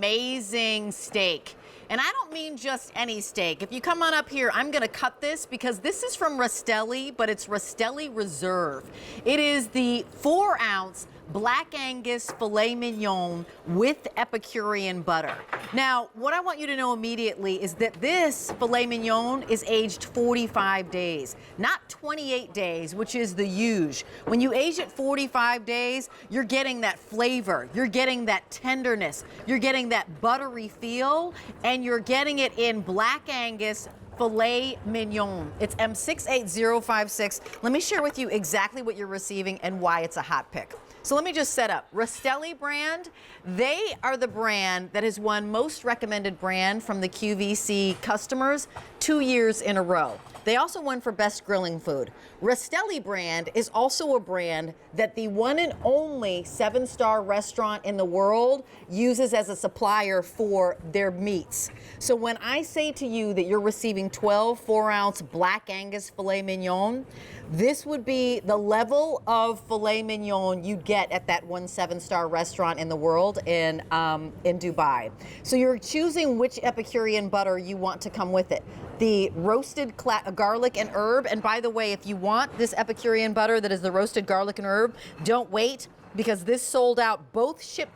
amazing steak. And I don't mean just any steak. If you come on up here, I'm gonna cut this because this is from Rastelli, but it's Rastelli Reserve. It is the 4-ounce Black Angus Filet Mignon with Epicurean butter. Now, what I want you to know immediately is that this Filet Mignon is aged 45 days, not 28 days, which is the huge. When you age it 45 days, you're getting that flavor, you're getting that tenderness, you're getting that buttery feel, and you're getting it in Black Angus Filet Mignon. It's M68056. Let me share with you exactly what you're receiving and why it's a hot pick. So let me just set up. Rastelli brand, they are the brand that has won most recommended brand from the QVC customers 2 years in a row. They also won for best grilling food. Rastelli brand is also a brand that the one and only 7-star restaurant in the world uses as a supplier for their meats. So when I say to you that you're receiving 12 4-ounce Black Angus Filet Mignon, this would be the level of filet mignon you'd get at that one 7-star restaurant in the world in Dubai. So you're choosing which Epicurean butter you want to come with it. The roasted garlic and herb, and by the way, if you want this Epicurean butter that is the roasted garlic and herb, don't wait, because this sold out both ship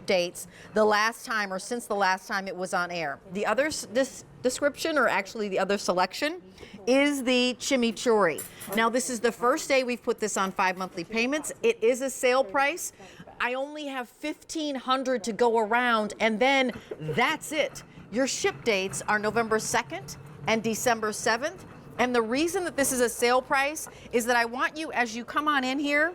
dates the last time, or since the last time it was on air. The other description, or actually the other selection, is the chimichurri. Now, this is the first day we've put this on 5 monthly payments. It is a sale price. I only have 1,500 to go around, and then that's it. Your ship dates are November 2nd and December 7th. And the reason that this is a sale price is that I want you, as you come on in here,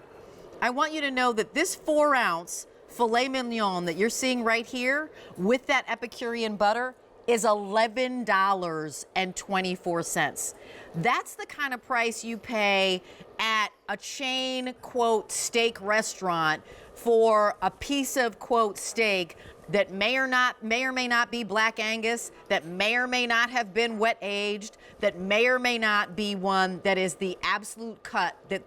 I want you to know that this 4-ounce filet mignon that you're seeing right here with that Epicurean butter is $11.24. That's the kind of price you pay at a chain, quote, steak restaurant for a piece of, quote, steak that may or may not be Black Angus, that may or may not have been wet aged, that may or may not be one that is the absolute cut that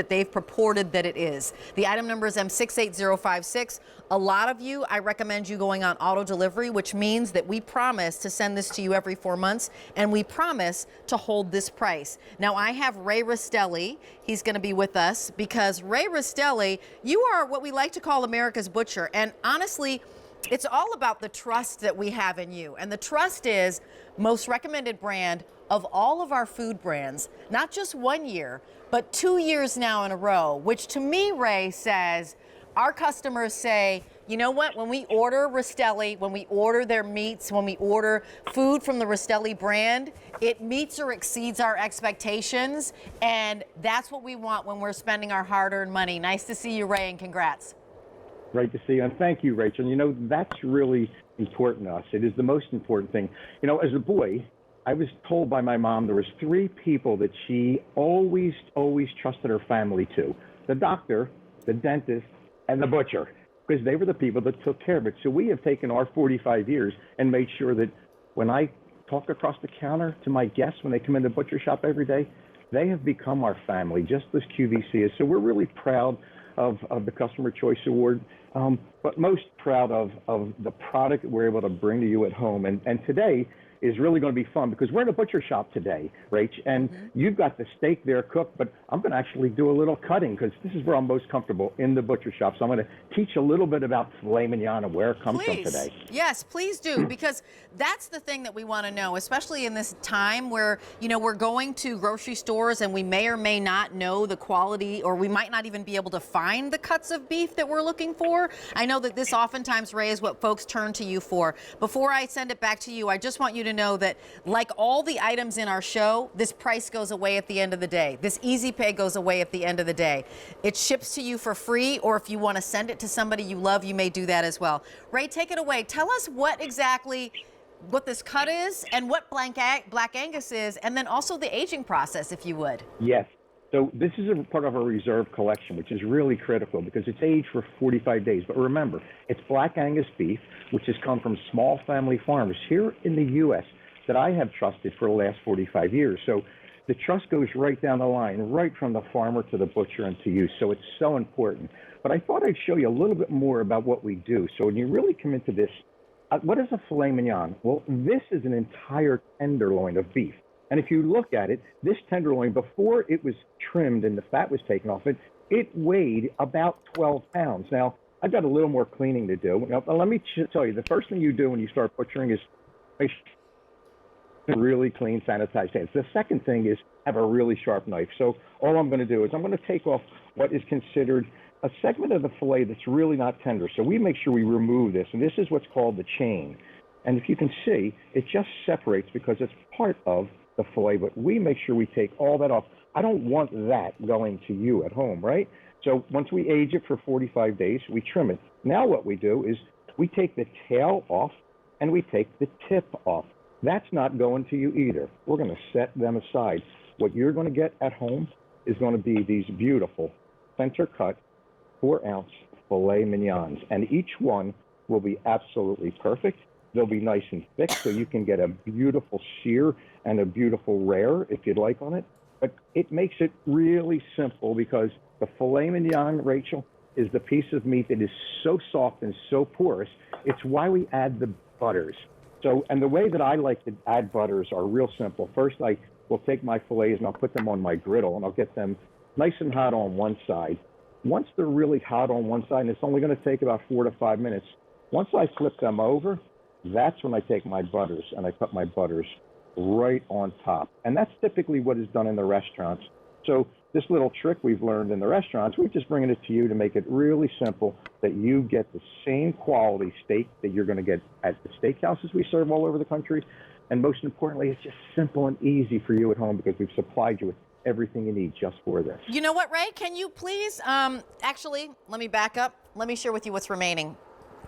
they've purported that it is. The item number is M68056. A lot of you, I recommend you going on auto delivery, which means that we promise to send this to you every 4 months, and we promise to hold this price. Now, I have Ray Rastelli. He's going to be with us because Ray Rastelli, you are what we like to call America's butcher, and honestly, it's all about the trust that we have in you. And the trust is most recommended brand of all of our food brands, not just 1 year, but 2 years now in a row, which to me, Ray, says our customers say, you know what, when we order Rastelli, when we order their meats, when we order food from the Rastelli brand, it meets or exceeds our expectations. And that's what we want when we're spending our hard-earned money. Nice to see you, Ray, and congrats. Great to see you, and thank you, Rachel. You know, that's really important to us. It is the most important thing. You know, as a boy, I was told by my mom there was 3 people that she always trusted her family to: the doctor, the dentist, and the butcher, because they were the people that took care of it. So we have taken our 45 years and made sure that when I talk across the counter to my guests when they come in the butcher shop every day, they have become our family, just as QVC is. So we're really proud of the Customer Choice Award, but most proud of the product that we're able to bring to you at home. And today is really going to be fun because we're in a butcher shop today, Rach, and you've got the steak there cooked, but I'm going to actually do a little cutting because this is where I'm most comfortable, in the butcher shop. So I'm going to teach a little bit about filet mignon and where it comes from today. Yes, please do, because that's the thing that we want to know, especially in this time where, you know, we're going to grocery stores and we may or may not know the quality, or we might not even be able to find the cuts of beef that we're looking for. I know that this oftentimes, Ray, is what folks turn to you for. Before I send it back to you, I just want you to know that, like all the items in our show, this price goes away at the end of the day. This easy pay goes away at the end of the day. It ships to you for free, or if you want to send it to somebody you love, you may do that as well. Ray, take it away. Tell us what this cut is and what Black Angus is, and then also the aging process, if you would. Yes. So this is a part of our reserve collection, which is really critical because it's aged for 45 days. But remember, it's Black Angus beef, which has come from small family farmers here in the U.S. that I have trusted for the last 45 years. So the trust goes right down the line, right from the farmer to the butcher and to you. So it's so important. but I thought I'd show you a little bit more about what we do. So when you really come into this, what is a filet mignon? Well, this is an entire tenderloin of beef. And if you look at it, this tenderloin, before it was trimmed and the fat was taken off it, it weighed about 12 pounds. Now, I've got a little more cleaning to do. Now, let me tell you, the first thing you do when you start butchering is make sure really clean, sanitized hands. The second thing is have a really sharp knife. So all I'm going to do is I'm going to take off what is considered a segment of the filet that's really not tender. So we make sure we remove this, and this is what's called the chain. And if you can see, it just separates because it's part of the filet, but we make sure we take all that off. I don't want that going to you at home, right? So once we age it for 45 days, we trim it. Now what we do is we take the tail off and we take the tip off. That's not going to you either. We're going to set them aside. What you're going to get at home is going to be these beautiful center cut 4-ounce filet mignons, and each one will be absolutely perfect. They'll be nice and thick, so you can get a beautiful sear and a beautiful rare if you'd like on it. But it makes it really simple because the filet mignon, Rachel, is the piece of meat that is so soft and so porous. It's why we add the butters. So, and the way that I like to add butters are real simple. First, I will take my fillets and I'll put them on my griddle and I'll get them nice and hot on one side. Once they're really hot on one side, and it's only going to take about 4 to 5 minutes, once I flip them over, that's when I take my butters and I put my butters right on top. And that's typically what is done in the restaurants. So this little trick we've learned in the restaurants, we're just bringing it to you to make it really simple that you get the same quality steak that you're going to get at the steakhouses we serve all over the country. And most importantly, it's just simple and easy for you at home because we've supplied you with everything you need just for this. You know what, Ray? Can you please, actually, let me back up. Let me share with you what's remaining.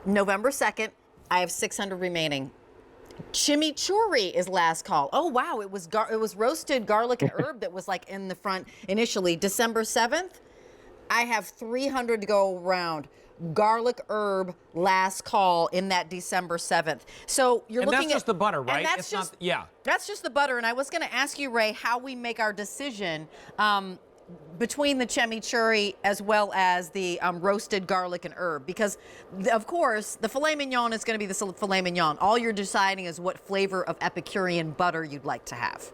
November 2nd, I have 600 remaining. Chimichurri is last call. Oh, wow. It was roasted garlic and herb that was like in the front initially. December 7th, I have 300 to go around. Garlic herb last call in that December 7th. So you're looking at... And that's just the butter, right? And that's it's not, yeah. That's just the butter. And I was going to ask you, Ray, how we make our decision between the chimichurri as well as the roasted garlic and herb. Because, of course, the filet mignon is going to be the filet mignon. All you're deciding is what flavor of Epicurean butter you'd like to have.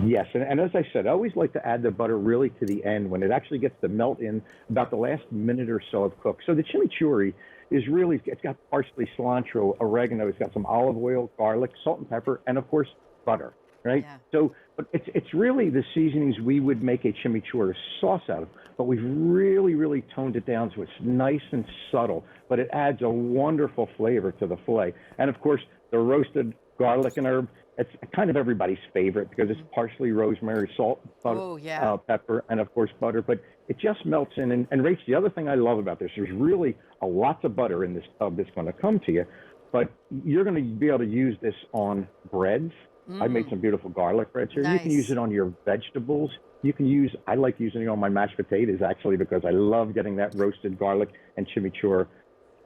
Yes, and as I said, I always like to add the butter really to the end when it actually gets to melt in about the last minute or so of cook. So the chimichurri is really, it's got parsley, cilantro, oregano, it's got some olive oil, garlic, salt and pepper, and of course, butter, right? Yeah. So but it's really the seasonings we would make a chimichurri sauce out of, but we've really, really toned it down so it's nice and subtle, but it adds a wonderful flavor to the filet. And of course, the roasted garlic and herb, it's kind of everybody's favorite because it's parsley, rosemary, salt, butter, pepper, and of course butter. But it just melts in. And Rach, the other thing I love about this, there's really a lot of butter in this tub that's going to come to you, but you're going to be able to use this on breads. I made some beautiful garlic breads here. Nice. You can use it on your vegetables. You can use, I like using it on my mashed potatoes actually because I love getting that roasted garlic and chimichurri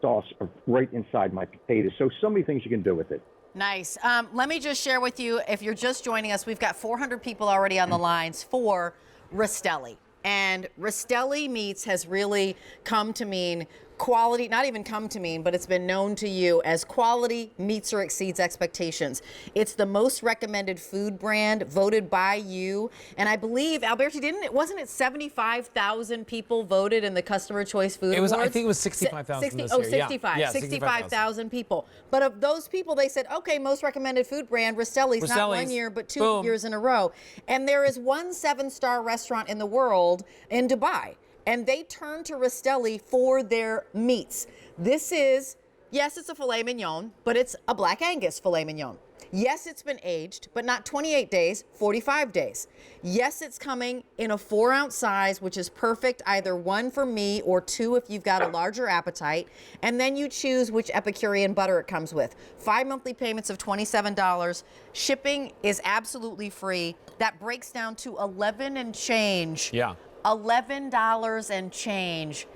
sauce right inside my potatoes. So many things you can do with it. Nice. Let me just share with you, if you're just joining us, we've got 400 people already on the lines for Rastelli. And Rastelli Meats has really come to mean quality, not even come to mean, but it's been known to you as quality meets or exceeds expectations. It's the most recommended food brand voted by you. And I believe, Alberti, wasn't it 75,000 people voted in the Customer Choice Food Awards? I think it was 65,000 this year. 65. Yeah, 65,000 people. But of those people, they said, okay, most recommended food brand, Rastelli's not 1 year, but 2 years in a row. And there is one 7-star restaurant in the world in Dubai. And they turn to Rastelli for their meats. This is, yes, it's a filet mignon, but it's a Black Angus filet mignon. Yes, it's been aged, but not 28 days, 45 days. Yes, it's coming in a 4-ounce size, which is perfect, either 1 for me or 2 if you've got a larger appetite. And then you choose which Epicurean butter it comes with. 5 monthly payments of $27. Shipping is absolutely free. That breaks down to $11 and change. Yeah. $11 and change,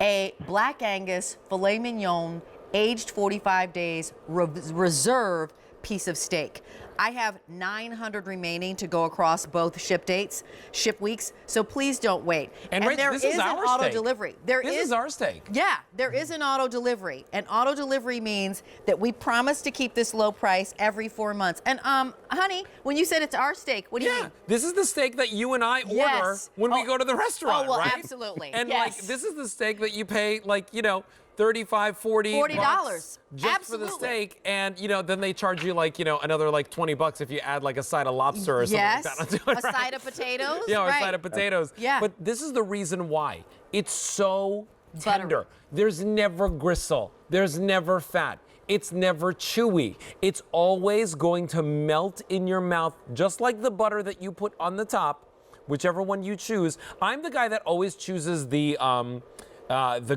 a Black Angus filet mignon, aged 45 days, reserve, piece of steak. I have 900 remaining to go across both ship weeks, so please don't wait. And Rach, there this is is an our auto steak. delivery. This is our steak. Yeah, there is an auto delivery. And auto delivery means that we promise to keep this low price every 4 months. And honey, when you said it's our steak, what do you mean? This is the steak that you and I order when we go to the restaurant, oh, well, right? absolutely. And yes. like, this is the steak that you pay, like, you know, $35, $40 $40 just absolutely. for the steak, and you know, then they charge you like, you know, another like $20 if you add like a side of lobster or something like that onto it, a side of potatoes. Yeah, or right. a side of potatoes. Yeah. But this is the reason why it's so tender. There's never gristle. There's never fat. It's never chewy. It's always going to melt in your mouth, just like the butter that you put on the top, whichever one you choose. I'm the guy that always chooses the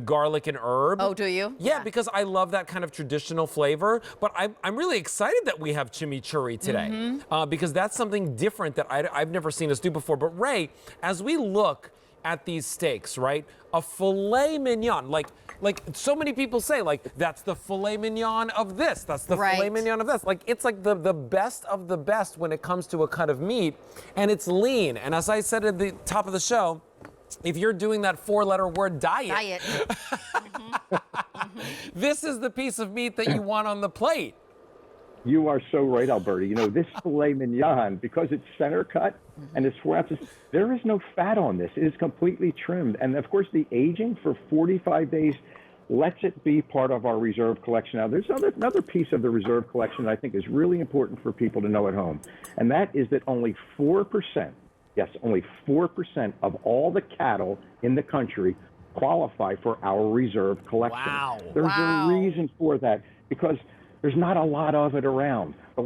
garlic and herb. Oh, do you? Yeah, because I love that kind of traditional flavor. But I'm really excited that we have chimichurri today because that's something different that I've never seen us do before. But Ray, as we look at these steaks, right? A filet mignon, like so many people say, like, that's the filet mignon of this, that's the filet mignon of this. Like, it's like the best of the best when it comes to a cut of meat, and it's lean. And as I said at the top of the show, if you're doing that 4-letter word diet. This is the piece of meat that you want on the plate. You are so right, Alberta. You know, this filet mignon, because it's center cut and it's 4 ounces, there is no fat on this. It is completely trimmed. And of course, the aging for 45 days lets it be part of our reserve collection. Now, there's another piece of the reserve collection that I think is really important for people to know at home. And that is that only 4%, yes, only 4% of all the cattle in the country qualify for our reserve collection. Wow. There's a reason for that, because there's not a lot of it around. But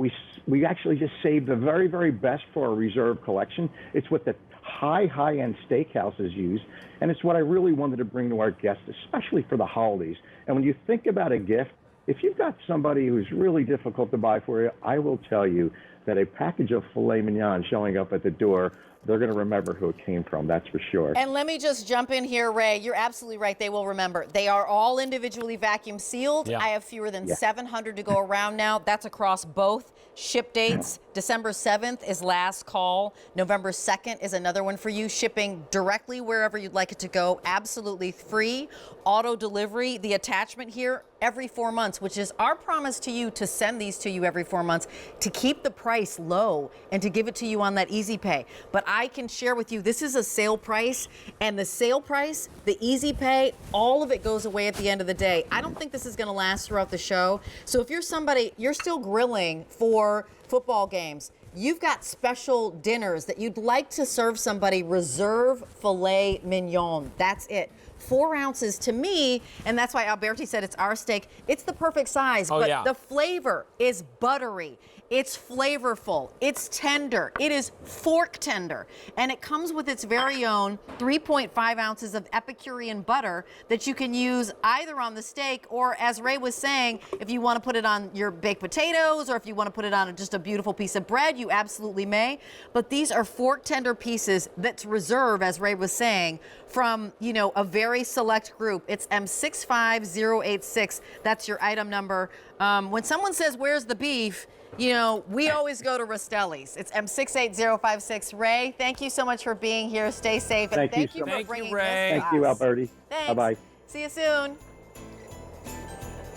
we actually just saved the very, very best for our reserve collection. It's what the high-end steakhouses use, and it's what I really wanted to bring to our guests, especially for the holidays. And when you think about a gift, if you've got somebody who's really difficult to buy for you, I will tell you that a package of filet mignon showing up at the door, they're going to remember who it came from, that's for sure. And let me just jump in here, Ray. You're absolutely right. They will remember. They are all individually vacuum sealed. Yeah. I have fewer than 700 to go around now. That's across both ship dates. December 7th is last call. November 2nd is another one for you. Shipping directly wherever you'd like it to go. Absolutely free. Auto delivery. The attachment here every 4 months, which is our promise to you to send these to you every 4 months to keep the price low and to give it to you on that easy pay. But I can share with you, this is a sale price, and the sale price, the easy pay, all of it goes away at the end of the day. I don't think this is going to last throughout the show. So if you're somebody, you're still grilling for football games, you've got special dinners that you'd like to serve somebody, reserve filet mignon. That's it. 4 ounces to me, and that's why Alberti said it's our steak. It's the perfect size, but the flavor is buttery. It's flavorful. It's tender. It is fork tender. And it comes with its very own 3.5 ounces of Epicurean butter that you can use either on the steak or, as Ray was saying, if you want to put it on your baked potatoes or if you want to put it on just a beautiful piece of bread, you absolutely may. But these are fork tender pieces that's reserved, as Ray was saying, from, you know, a very select group. It's M65086. That's your item number. When someone says, where's the beef? You know, we always go to Rastelli's. It's M68056. Ray, thank you so much for being here. Stay safe. And thank you for bringing this to us. Thank you, Alberti. Thanks. Bye-bye. See you soon.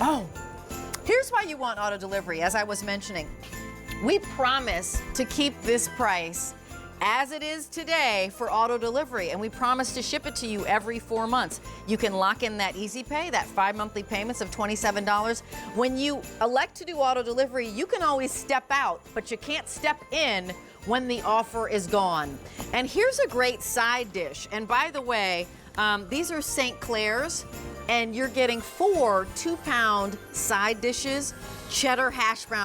Oh, here's why you want auto delivery, as I was mentioning. We promise to keep this price as it is today for auto delivery, and we promise to ship it to you every 4 months. You can lock in that easy pay, that 5 monthly payments of $27. When you elect to do auto delivery, you can always step out, but you can't step in when the offer is gone. And here's a great side dish. And by the way, these are St. Clair's, and you're getting 4 2-pound side dishes, cheddar hash brown.